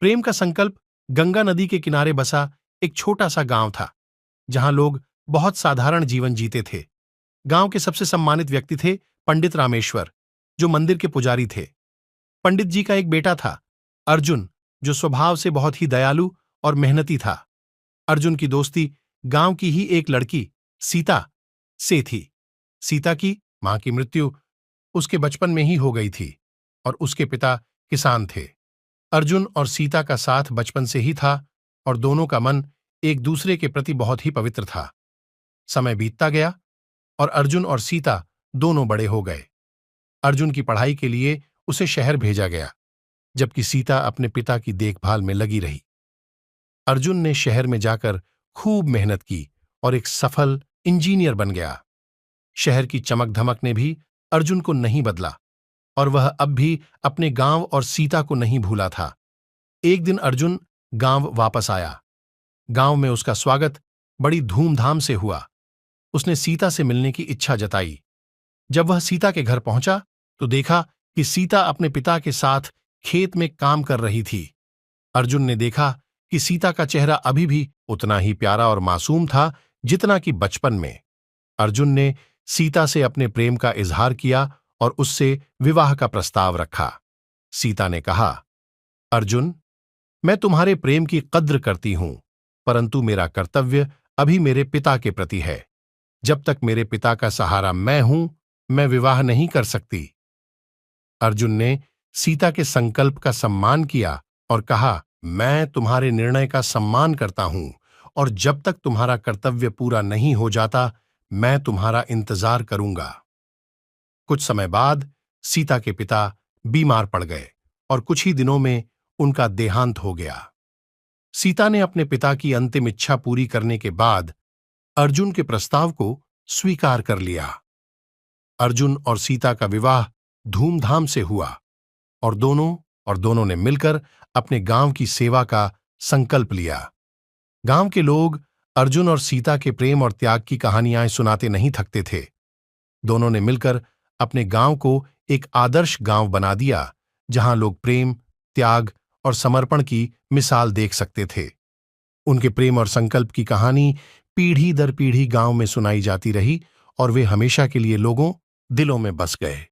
प्रेम का संकल्प गंगा नदी के किनारे बसा एक छोटा सा गांव था, जहां लोग बहुत साधारण जीवन जीते थे। गांव के सबसे सम्मानित व्यक्ति थे पंडित रामेश्वर, जो मंदिर के पुजारी थे। पंडित जी का एक बेटा था, अर्जुन, जो स्वभाव से बहुत ही दयालु और मेहनती था। अर्जुन की दोस्ती गांव की ही एक लड़की, सीता, से थी। सीता की मां की मृत्यु उसके बचपन में ही हो गई थी और उसके पिता किसान थे। अर्जुन और सीता का साथ बचपन से ही था और दोनों का मन एक दूसरे के प्रति बहुत ही पवित्र था। समय बीतता गया और अर्जुन और सीता दोनों बड़े हो गए। अर्जुन की पढ़ाई के लिए उसे शहर भेजा गया, जबकि सीता अपने पिता की देखभाल में लगी रही। अर्जुन ने शहर में जाकर खूब मेहनत की और एक सफल इंजीनियर बन गया। शहर की चमक धमक ने भी अर्जुन को नहीं बदला और वह अब भी अपने गांव और सीता को नहीं भूला था। एक दिन अर्जुन गांव वापस आया। गांव में उसका स्वागत बड़ी धूमधाम से हुआ। उसने सीता से मिलने की इच्छा जताई। जब वह सीता के घर पहुंचा तो देखा कि सीता अपने पिता के साथ खेत में काम कर रही थी। अर्जुन ने देखा कि सीता का चेहरा अभी भी उतना ही प्यारा और मासूम था जितना कि बचपन में। अर्जुन ने सीता से अपने प्रेम का इजहार किया और उससे विवाह का प्रस्ताव रखा। सीता ने कहा, अर्जुन, मैं तुम्हारे प्रेम की कद्र करती हूं, परंतु मेरा कर्तव्य अभी मेरे पिता के प्रति है। जब तक मेरे पिता का सहारा मैं हूं, मैं विवाह नहीं कर सकती। अर्जुन ने सीता के संकल्प का सम्मान किया और कहा, मैं तुम्हारे निर्णय का सम्मान करता हूं और जब तक तुम्हारा कर्तव्य पूरा नहीं हो जाता, मैं तुम्हारा इंतजार करूंगा। कुछ समय बाद सीता के पिता बीमार पड़ गए और कुछ ही दिनों में उनका देहांत हो गया। सीता ने अपने पिता की अंतिम इच्छा पूरी करने के बाद अर्जुन के प्रस्ताव को स्वीकार कर लिया। अर्जुन और सीता का विवाह धूमधाम से हुआ और दोनों ने मिलकर अपने गांव की सेवा का संकल्प लिया। गांव के लोग अर्जुन और सीता के प्रेम और त्याग की कहानियां सुनाते नहीं थकते थे। दोनों ने मिलकर अपने गांव को एक आदर्श गांव बना दिया, जहां लोग प्रेम, त्याग और समर्पण की मिसाल देख सकते थे। उनके प्रेम और संकल्प की कहानी पीढ़ी दर पीढ़ी गांव में सुनाई जाती रही और वे हमेशा के लिए लोगों दिलों में बस गए।